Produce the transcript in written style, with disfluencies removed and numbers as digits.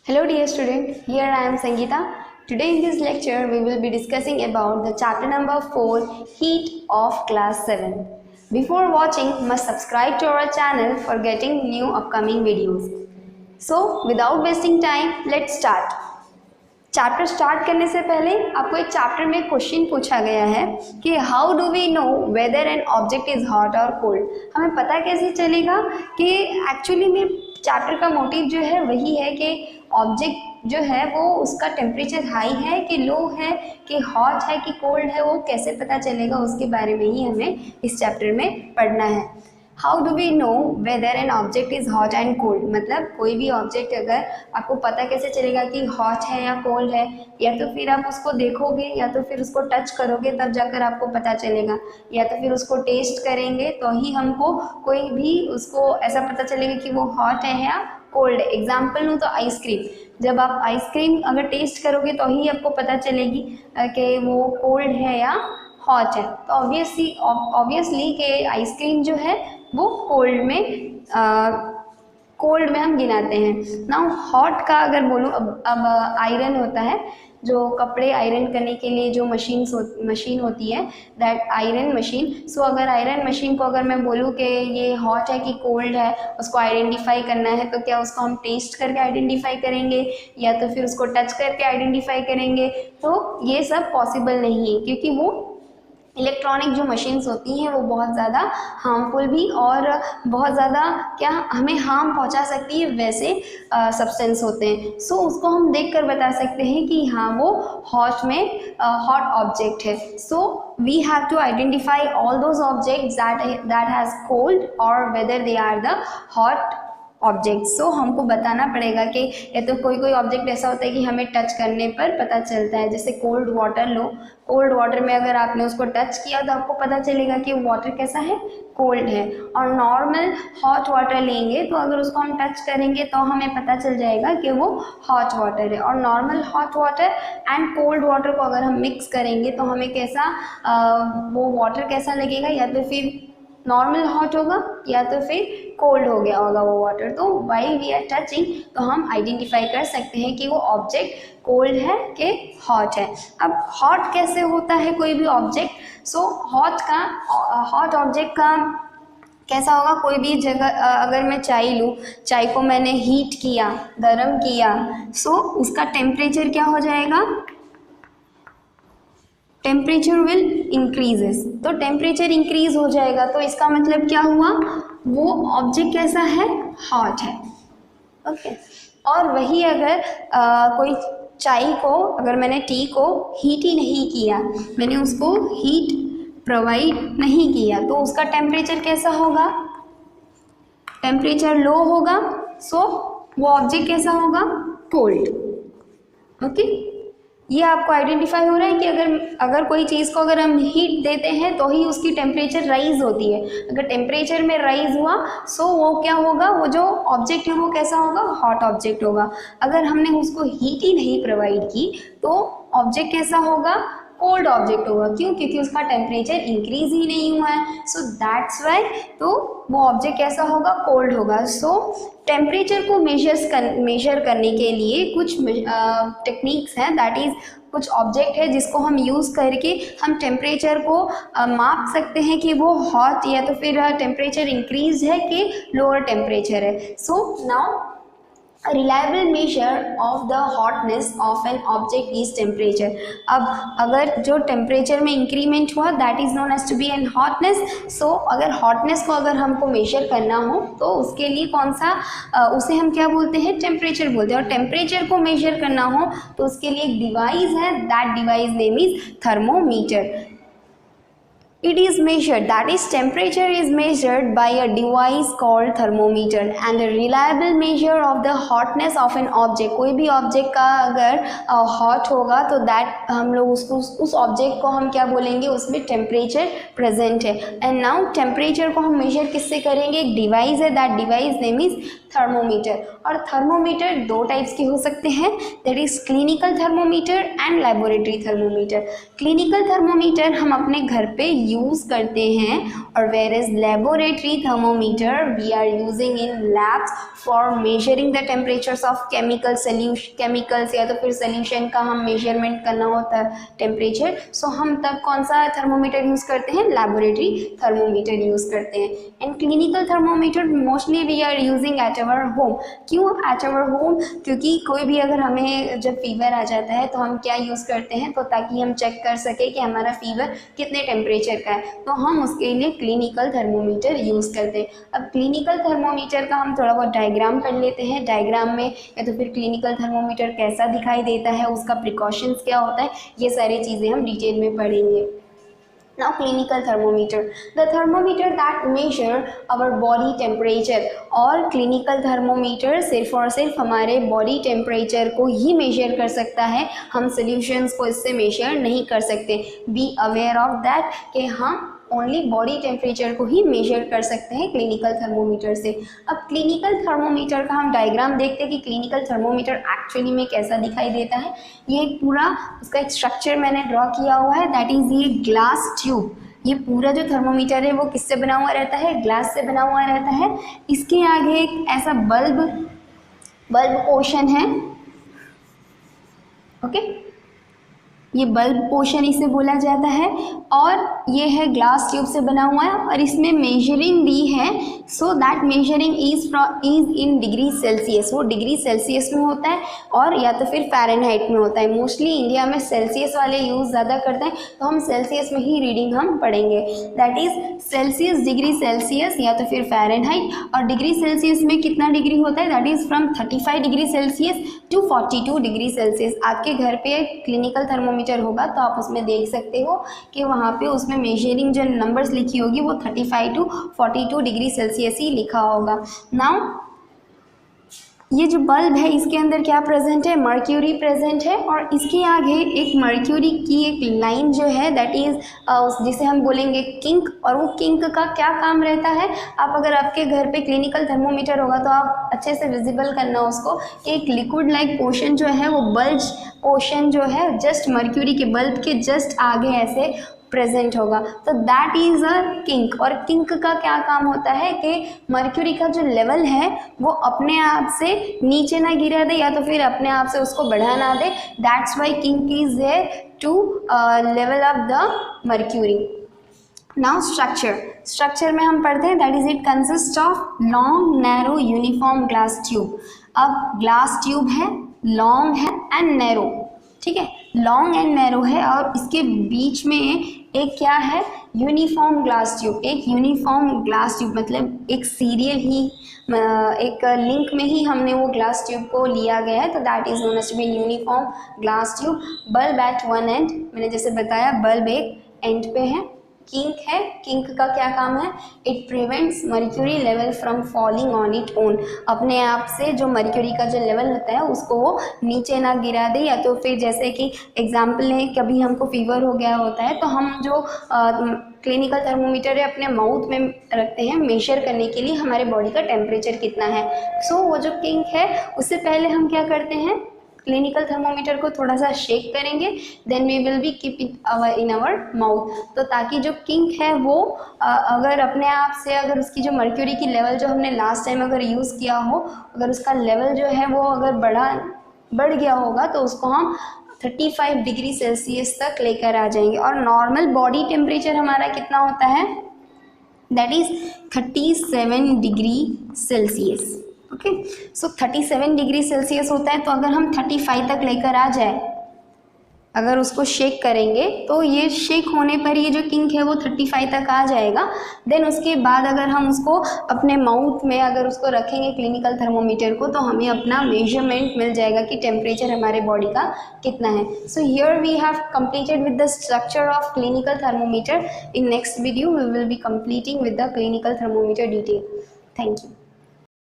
Hello dear student, here I am Sangeeta. Today in this lecture we will be discussing about the chapter number 4 Heat of class 7. Before watching must subscribe to our channel for getting new upcoming videos. So without wasting time let's start. Chapter start करने से पहले आपको एक chapter में question पूछा गया है कि how do we know whether an object is hot और कोल्ड। हमें पता कैसे चलेगा कि एक्चुअली में चैप्टर का मोटिव जो है वही है कि ऑब्जेक्ट जो है वो उसका टेम्परेचर हाई है कि लो है कि हॉट है कि कोल्ड है, वो कैसे पता चलेगा उसके बारे में ही हमें इस चैप्टर में पढ़ना है। How do we know whether an object is hot and cold, मतलब कोई भी ऑब्जेक्ट अगर आपको पता कैसे चलेगा कि हॉट है या कोल्ड है, या तो फिर आप उसको देखोगे या तो फिर उसको टच करोगे तब जाकर आपको पता चलेगा, या तो फिर उसको टेस्ट करेंगे तो ही हमको कोई भी उसको ऐसा पता चलेगा कि वो हॉट है या कोल्ड है। एग्जाम्पल लूँ तो आइसक्रीम, जब आप आइसक्रीम अगर टेस्ट करोगे तो ही आपको पता चलेगी कि वो कोल्ड है या हॉट है। तो ऑब्वियसली कि आइसक्रीम जो है वो कोल्ड में हम गिनाते हैं। नाउ हॉट का अगर बोलूँ, अब आयरन होता है, जो कपड़े आयरन करने के लिए जो मशीन होती है, दैट आयरन मशीन। सो अगर आयरन मशीन को अगर मैं बोलूँ कि ये हॉट है कि कोल्ड है, उसको आइडेंटिफाई करना है, तो क्या उसको हम टेस्ट करके आइडेंटिफाई करेंगे या तो फिर उसको टच करके आइडेंटिफाई करेंगे? तो ये सब पॉसिबल नहीं है, क्योंकि वो इलेक्ट्रॉनिक जो मशीन्स होती हैं वो बहुत ज़्यादा हार्मफुल भी और बहुत ज़्यादा क्या हमें हार्म पहुंचा सकती है वैसे सब्सटेंस होते हैं। सो उसको हम देखकर बता सकते हैं कि हाँ वो हॉट ऑब्जेक्ट है। So we have to identify all those objects that has cold और whether they are the hot object. So हमको बताना पड़ेगा कि या तो कोई ऑब्जेक्ट ऐसा होता है कि हमें टच करने पर पता चलता है, जैसे कोल्ड वाटर लो, कोल्ड वाटर में अगर आपने उसको टच किया तो आपको पता चलेगा कि वाटर कैसा है, कोल्ड है। और नॉर्मल हॉट वाटर लेंगे तो अगर उसको हम टच करेंगे तो हमें पता चल जाएगा कि वो हॉट वाटर है। और normal hot water and cold water को अगर हम मिक्स करेंगे तो हमें कैसा वो वाटर कैसा लगेगा, या तो फिर नॉर्मल हॉट होगा या तो फिर कोल्ड हो गया होगा वो वाटर। तो व्हाइल वी आर टचिंग तो हम आइडेंटिफाई कर सकते हैं कि वो ऑब्जेक्ट कोल्ड है कि हॉट है। अब हॉट कैसे होता है कोई भी ऑब्जेक्ट? सो हॉट ऑब्जेक्ट का कैसा होगा? कोई भी जगह अगर मैं चाय लूँ, चाय को मैंने हीट किया, गर्म किया, सो उसका टेम्परेचर क्या हो जाएगा? Temperature will increases. तो टेम्परेचर इंक्रीज हो जाएगा तो इसका मतलब क्या हुआ? वो ऑब्जेक्ट कैसा है? हॉट है। ओके। और वही अगर कोई चाय को, अगर मैंने टी को हीट ही नहीं किया, मैंने उसको हीट प्रोवाइड नहीं किया, तो उसका टेम्परेचर कैसा होगा? टेम्परेचर लो होगा। सो वो ऑब्जेक्ट कैसा होगा? कोल्ड। ओके। ये आपको आइडेंटिफाई हो रहा है कि अगर कोई चीज़ को अगर हम हीट देते हैं तो ही उसकी टेम्परेचर राइज होती है। अगर टेम्परेचर में राइज हुआ सो वो क्या होगा? वो जो ऑब्जेक्ट है वो कैसा होगा? हॉट ऑब्जेक्ट होगा। अगर हमने उसको हीट ही नहीं प्रोवाइड की तो ऑब्जेक्ट कैसा होगा? कोल्ड ऑब्जेक्ट होगा। क्यों? क्योंकि उसका टेम्परेचर इंक्रीज ही नहीं हुआ है। सो दैट्स वाई तो वो ऑब्जेक्ट कैसा होगा? कोल्ड होगा। सो टेम्परेचर को मेजर करने के लिए कुछ टेक्निक्स हैं, दैट इज़ कुछ ऑब्जेक्ट है जिसको हम यूज़ करके हम टेम्परेचर को माप सकते हैं कि वो हॉट या तो फिर टेम्परेचर इंक्रीज है कि लोअर टेम्परेचर है। So now A reliable measure of the hotness of an object is temperature. अब अगर जो टेम्परेचर में इंक्रीमेंट हुआ that is known as to be an hotness. So अगर हॉटनेस को अगर हमको मेजर करना हो तो उसके लिए कौन सा उसे हम क्या बोलते हैं? टेम्परेचर बोलते हैं। और टेम्परेचर को मेजर करना हो तो उसके लिए एक डिवाइस है, that device name is thermometer. It is measured, that is temperature is measured by a device called thermometer and a reliable measure of the hotness of an object। कोई भी ऑब्जेक्ट का अगर हॉट होगा तो that हम लोग उसको उस ऑब्जेक्ट को हम क्या बोलेंगे? उसमें टेम्परेचर प्रेजेंट है। एंड नाउ टेम्परेचर को हम मेजर किससे करेंगे? एक डिवाइस है, that device name is thermometer. और थर्मोमीटर दो टाइप्स के हो सकते हैं, that is clinical thermometer and laboratory thermometer. Clinical thermometer हम अपने घर पे यूज़ करते हैं, और where is laboratory thermometer we are using in labs for measuring the temperatures of chemicals या तो फिर सोल्यूशन का हम मेजरमेंट करना होता है टेम्परेचर, सो हम तब कौन सा थर्मोमीटर यूज़ करते हैं, लेबोरेटरी थर्मोमीटर यूज़ करते हैं। And clinical thermometer mostly we are using at our home. क्यों एट अवर होम? क्योंकि कोई भी अगर हमें जब फीवर आ जाता है तो हम क्या यूज़ करते हैं, तो ताकि हम चेक कर सके कि हमारा फीवर कितने टेम्परेचर का है, तो हम उसके लिए क्लिनिकल थर्मोमीटर यूज़ करते हैं। अब क्लिनिकल थर्मोमीटर का हम थोड़ा बहुत डायग्राम कर लेते हैं। डायग्राम में या तो फिर क्लिनिकल थर्मोमीटर कैसा दिखाई देता है, उसका प्रिकॉशंस क्या होता है, ये सारी चीज़ें हम डिटेल में पढ़ेंगे। Now clinical thermometer, the thermometer that measure our body temperature, और clinical thermometer सिर्फ और सिर्फ हमारे body temperature को ही measure कर सकता है, हम solutions को इससे measure नहीं कर सकते। Be aware of that कि हम ओनली बॉडी टेम्परेचर को ही मेजर कर सकते हैं क्लिनिकल थर्मोमीटर से। अब क्लिनिकल थर्मोमीटर का हम डायग्राम देखते हैं कि क्लिनिकल थर्मोमीटर एक्चुअली में कैसा दिखाई देता है। ये पूरा उसका एक स्ट्रक्चर मैंने ड्रॉ किया हुआ है, दैट इज़ ये ग्लास ट्यूब। ये पूरा जो थर्मोमीटर है वो किससे बना हुआ रहता है, ग्लास से बना हुआ रहता है। इसके आगे एक ऐसा बल्ब पोर्शन है, ओके, ये बल्ब पोर्शन इसे बोला जाता है, और ये है ग्लास ट्यूब से बना हुआ है, और इसमें मेजरिंग दी है, so that measuring is in degree Celsius. वो डिग्री सेल्सियस में होता है और या तो फिर फ़ारेनहाइट में होता है। मोस्टली इंडिया में सेल्सियस वाले यूज़ ज़्यादा करते हैं, तो हम सेल्सियस में ही रीडिंग हम पढ़ेंगे, that is Celsius, degree Celsius या तो फिर फ़ारेनहाइट। और डिग्री सेल्सियस में कितना डिग्री होता है, that is from 35 degree Celsius to 42 degree Celsius. आपके घर पे क्लिनिकल थर्मोमीटर होगा तो आप उसमें देख सकते हो कि वहाँ पे उसमें मेजरिंग जो नंबर्स लिखी होगी वो 35 टू 42 डिग्री सेल्सियस ही लिखा होगा। नाउ ये जो बल्ब है इसके अंदर क्या प्रेजेंट है, मर्क्यूरी प्रेजेंट है, और इसके आगे एक मर्क्यूरी की एक लाइन जो है दैट इज़ जिसे हम बोलेंगे किंक। और वो किंक का क्या काम रहता है, आप अगर आपके घर पे क्लिनिकल थर्मोमीटर होगा तो आप अच्छे से विजिबल करना उसको कि एक लिक्विड लाइक पोर्शन जो है वो बल्ज पोर्शन जो है जस्ट मर्क्यूरी के बल्ब के जस्ट आगे ऐसे प्रेजेंट होगा, तो दैट इज़ अ किंक। और किंक का क्या काम होता है कि मर्क्यूरी का जो लेवल है वो अपने आप से नीचे ना गिरा दे या तो फिर अपने आप से उसको बढ़ा ना दे, that's why kink is there to level up the mercury. Now structure में हम पढ़ते हैं that is it consist of long narrow uniform glass tube. अब ग्लास ट्यूब है, लॉन्ग है एंड नैरो, ठीक है, लॉन्ग एंड नैरो है, और इसके बीच में एक क्या है, यूनिफॉर्म ग्लास ट्यूब। एक यूनिफॉर्म ग्लास ट्यूब मतलब एक सीरियल ही एक लिंक में ही हमने वो ग्लास ट्यूब को लिया गया है, तो that is known as to be uniform glass tube. Bulb at one end, मैंने जैसे बताया बल्ब एक एंड पे है। किंक है, किंक का क्या काम है, it prevents mercury level from falling on it own. अपने आप से जो मर्क्यूरी का जो लेवल होता है उसको वो नीचे ना गिरा दे, या तो फिर जैसे कि एग्जाम्पल है कभी हमको फीवर हो गया होता है तो हम जो क्लिनिकल थर्मोमीटर है अपने माउथ में रखते हैं मेजर करने के लिए हमारे बॉडी का टेम्परेचर कितना है। सो वो जो किंक है उससे पहले हम क्या करते हैं, क्लिनिकल थर्मोमीटर को थोड़ा सा शेक करेंगे, then we will be keep it in our mouth, तो ताकि जो किंक है वो अगर अपने आप से अगर उसकी जो मर्क्यूरी की लेवल जो हमने लास्ट टाइम अगर यूज़ किया हो, अगर उसका लेवल जो है वो अगर बढ़ गया होगा तो उसको हम 35 डिग्री सेल्सियस तक लेकर आ जाएंगे। और नॉर्मल बॉडी टेम्परेचर हमारा कितना होता है, that is 37 degree Celsius. Okay, so 37 degree Celsius होता है, तो अगर हम 35 तक लेकर आ जाए, अगर उसको शेक करेंगे तो ये शेक होने पर ये जो किंक है वो 35 तक आ जाएगा। देन उसके बाद अगर हम उसको अपने माउथ में अगर उसको रखेंगे क्लिनिकल थर्मोमीटर को, तो हमें अपना मेजरमेंट मिल जाएगा कि टेम्परेचर हमारे बॉडी का कितना है। So here we have completed with the structure of clinical thermometer. In next video we will be completing with the clinical thermometer detail. Thank you.